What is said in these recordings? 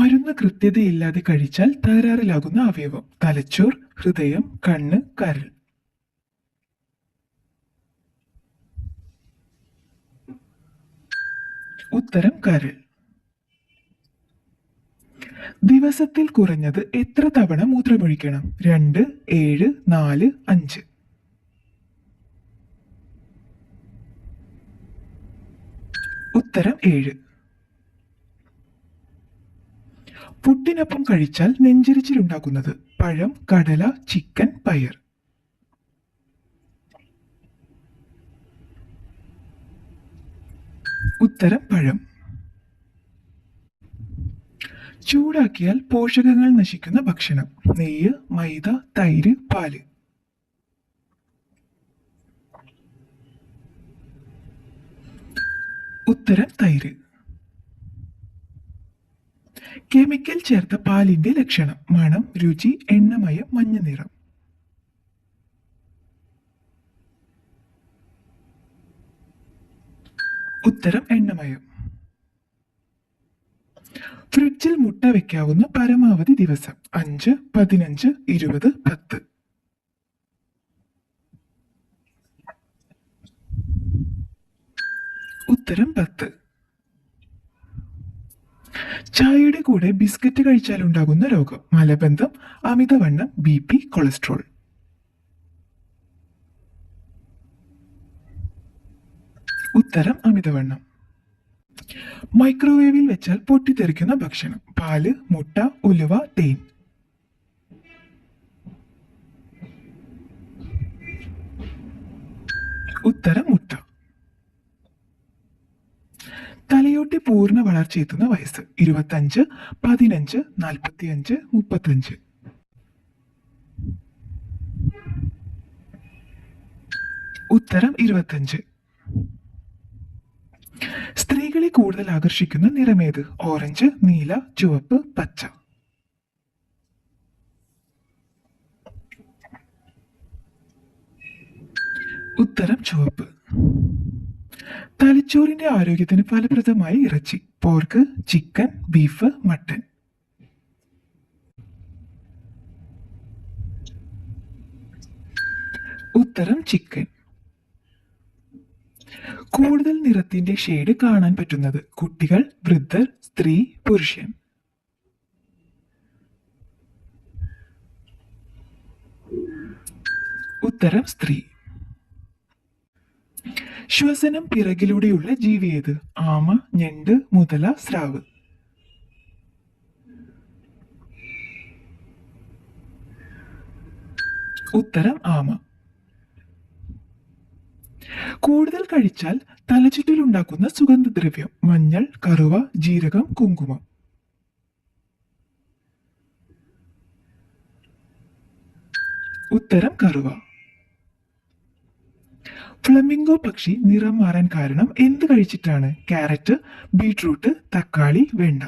മരുന്ന് കൃത്യതയില്ലാതെ കഴിച്ചാൽ തകരാറിലാകുന്ന അവയവം: തലച്ചോർ, ഹൃദയം, കണ്ണ്, കരൾ. ഉത്തരം കരൾ. ദിവസത്തിൽ കുറഞ്ഞത് എത്ര തവണ മൂത്രമൊഴിക്കണം? 2, 7, 4, 5. ഉത്തരം 7. പുട്ടിനൊപ്പം കഴിച്ചാൽ നെഞ്ചിരിച്ചിലുണ്ടാക്കുന്നത്: പഴം, കടല, ചിക്കൻ, പയർ. ഉത്തരം പഴം. ചൂടാക്കിയാൽ പോഷകങ്ങൾ നശിക്കുന്ന ഭക്ഷണം: നെയ്യ്, മൈദ, തൈര്, പാല്. ഉത്തരം തൈര്. കെമിക്കൽ ചേർത്ത പാലിന്റെ ലക്ഷണം: മണം, രുചി, എണ്ണമയം, മഞ്ഞ നിറം. ഉത്തരം എണ്ണമയം. ഫ്രിഡ്ജിൽ മുട്ട വെക്കാവുന്ന പരമാവധി ദിവസം: 5, 15, 20, 10. ഉത്തരം 10. ചായയുടെ കൂടെ ബിസ്ക്കറ്റ് കഴിച്ചാൽ ഉണ്ടാകുന്ന രോഗം: മലബന്ധം, അമിതവണ്ണം, BP, കൊളസ്ട്രോൾ. ഉത്തരം അമിതവണ്ണം. മൈക്രോവേവിൽ വെച്ചാൽ പൊട്ടിത്തെറിക്കുന്ന ഭക്ഷണം: പാല്, മുട്ട, ഉലുവ, തേൻ. ഉത്തരം മുട്ട. തലയോട്ടി പൂർണ്ണ വളർച്ചയെത്തുന്ന വയസ്സ്: 25, 15, 45, 35. ഉത്തരം 25. സ്ത്രീകളെ കൂടുതൽ ആകർഷിക്കുന്ന നിറമേത്? ഓറഞ്ച്, നീല, ചുവപ്പ്, പച്ച. ഉത്തരം ചുവപ്പ്. തലച്ചോറിന്റെ ആരോഗ്യത്തിന് ഫലപ്രദമായ ഇറച്ചി: പോർക്ക്, ചിക്കൻ, ബീഫ്, മട്ടൻ. ഉത്തരം ചിക്കൻ. കൂടുതൽ നിറത്തിന്റെ ഷെയ്ഡ് കാണാൻ പറ്റുന്നത്: കുട്ടികൾ, വൃദ്ധർ, സ്ത്രീ, പുരുഷൻ. ഉത്തരം സ്ത്രീ. ശ്വസനം പിറകിലൂടെയുള്ള ജീവി ഏത്? ആമ, ഞണ്ട്, മുതല, സ്രാവ്. ഉത്തരം ആമ. കൂടുതൽ കഴിച്ചാൽ തലചുറ്റലുണ്ടാക്കുന്ന സുഗന്ധദ്രവ്യം: മഞ്ഞൾ, കറുവ, ജീരകം, കുങ്കുമം. ഉത്തരം കറുവ. ഫ്ലമിംഗോ പക്ഷി നിറം മാറാൻ കാരണം എന്ത് കഴിച്ചിട്ടാണ്? ക്യാരറ്റ്, ബീട്രൂട്ട്, തക്കാളി, വെണ്ട.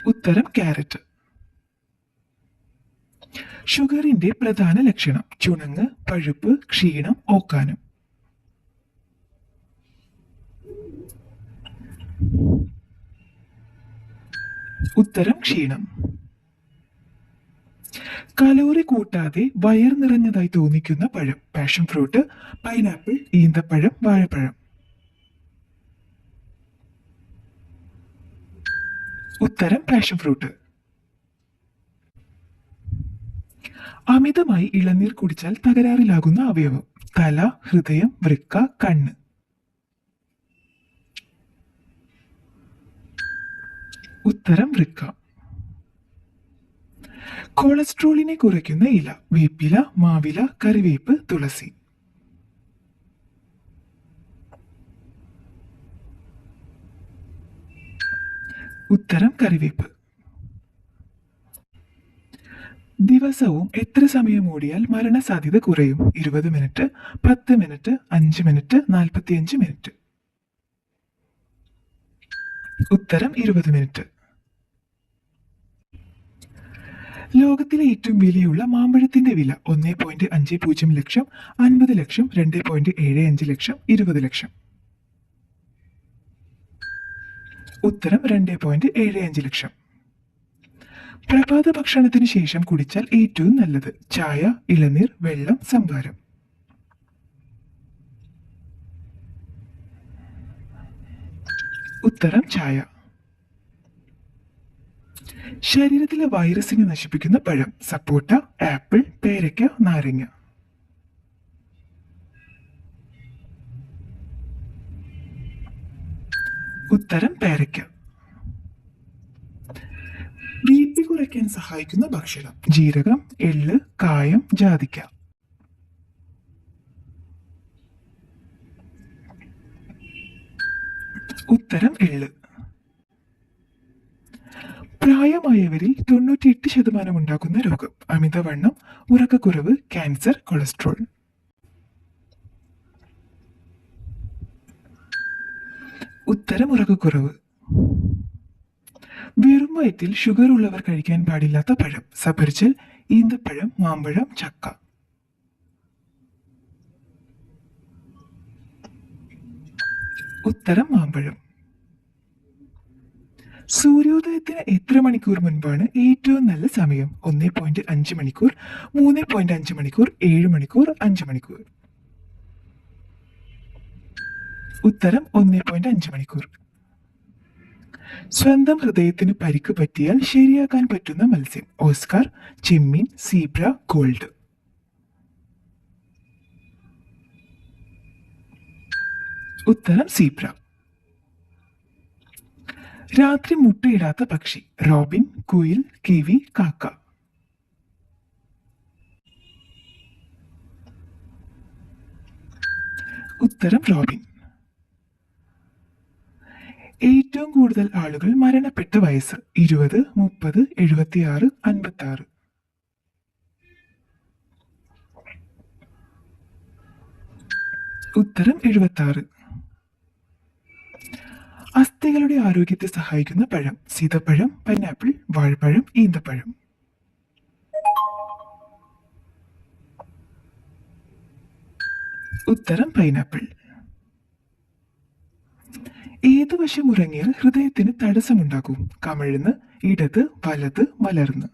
ഉത്തരം ക്യാരറ്റ്. ഷുഗറിന്റെ പ്രധാന ലക്ഷണം: ചുണങ്ങ്, പഴുപ്പ്, ക്ഷീണം, ഓക്കാനം. ഉത്തരം ക്ഷീണം. കലോറി കൂട്ടാതെ വയർ നിറഞ്ഞതായി തോന്നിക്കുന്ന പഴം: പാഷൻ ഫ്രൂട്ട്, പൈനാപ്പിൾ, ഈന്തപ്പഴം, വാഴപ്പഴം. ഉത്തരം പാഷൻ ഫ്രൂട്ട്. അമിതമായി ഇളനീർ കുടിച്ചാൽ തകരാറിലാകുന്ന അവയവം: തല, ഹൃദയം, വൃക്ക, കണ്ണ്. ഉത്തരം വൃക്ക. കൊളസ്ട്രോളിനെ കുറയ്ക്കുന്ന ഇല: വേപ്പില, മാവില, കറിവേപ്പ്, തുളസി. ഉത്തരം കറിവേപ്പ്. ദിവസവും എത്ര സമയം ഓടിയാൽ മരണസാധ്യത കുറയും? 20 മിനിറ്റ്, 10 മിനിറ്റ്, 5 മിനിറ്റ്, 45 മിനിറ്റ്. ഉത്തരം 20 മിനിറ്റ്. ലോകത്തിലെ ഏറ്റവും വിലയുള്ള മാമ്പഴത്തിന്റെ വില: 1.50 ലക്ഷം, 50 ലക്ഷം, 2.75 ലക്ഷം, 20 ലക്ഷം. ഉത്തരം 2.75 ലക്ഷം. പ്രഭാത ഭക്ഷണത്തിന് ശേഷം കുടിച്ചാൽ ഏറ്റവും നല്ലത് ചായ, ഇളനീർ, വെള്ളം, സംഭാരം. ഉത്തരം ചായ. ശരീരത്തിലെ വൈറസിനെ നശിപ്പിക്കുന്ന പഴം സപ്പോട്ട, ആപ്പിൾ, പേരയ്ക്ക, നാരങ്ങ. ഉത്തരം പേരയ്ക്ക. ബി.പി കുറയ്ക്കാൻ സഹായിക്കുന്ന ഭക്ഷണം ജീരകം, എള്ള്, കായം, ജാതിക്ക. ഉത്തരം എള്ള്. പ്രായമായവരിൽ 98% ഉണ്ടാകുന്ന രോഗം അമിതവണ്ണം, ഉറക്കക്കുറവ്, ക്യാൻസർ, കൊളസ്ട്രോൾ. ഉത്തരം ഉറക്കക്കുറവ്. വെറും വയറ്റിൽ ഷുഗർ ഉള്ളവർ കഴിക്കാൻ പാടില്ലാത്ത പഴം സബർജൽ, ഈന്തപ്പഴം, മാമ്പഴം, ചക്ക. ഉത്തരം മാമ്പഴം. സൂര്യോദയത്തിന് എത്ര മണിക്കൂർ മുൻപാണ് ഏറ്റവും നല്ല സമയം? 1.5 മണിക്കൂർ, 3.5 മണിക്കൂർ, 7 മണിക്കൂർ, 5 മണിക്കൂർ. ഉത്തരം 1.5 മണിക്കൂർ. സ്വന്തം ഹൃദയത്തിന് പരിക്ക് പറ്റിയാൽ ശരിയാക്കാൻ പറ്റുന്ന മത്സ്യം ഓസ്കാർ, ചെമ്മീൻ, സീബ്ര, ഗോൾഡ്. ഉത്തരം സീബ്ര. രാത്രി മുട്ടയിടാത്ത പക്ഷി റോബിൻ, കുയിൽ, കിവി, കാക്ക. ഉത്തരം റോബിൻ. ഏറ്റവും കൂടുതൽ ആളുകൾ മരണപ്പെട്ട വയസ്സ് 20, 30, 76, 56. ഉത്തരം 76. അസ്ഥികളുടെ ആരോഗ്യത്തെ സഹായിക്കുന്ന പഴം സീതപ്പഴം, പൈനാപ്പിൾ, വാഴപ്പഴം, ഈന്തപ്പഴം. ഉത്തരം പൈനാപ്പിൾ. ഏത് വശം ഉറങ്ങിയാൽ ഹൃദയത്തിന് തടസ്സമുണ്ടാകും? കമിഴ്ന്ന്, ഇടത്, വലത്, മലർന്ന്.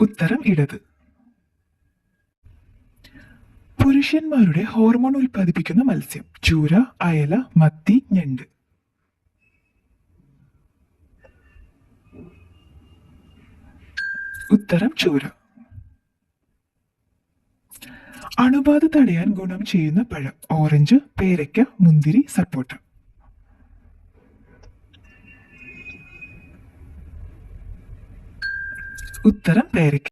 ഉത്തരം ഇടത്. പുരുഷന്മാരുടെ ഹോർമോൺ ഉൽപ്പാദിപ്പിക്കുന്ന മത്സ്യം ചൂര, അയല, മത്തി, ഞണ്ട്. ഉത്തരം ചൂര. അണുബാധ തടയാൻ ഗുണം ചെയ്യുന്ന പഴം ഓറഞ്ച്, പേരയ്ക്ക, മുന്തിരി, സപ്പോട്ട. ഉത്തരം പേരയ്ക്ക.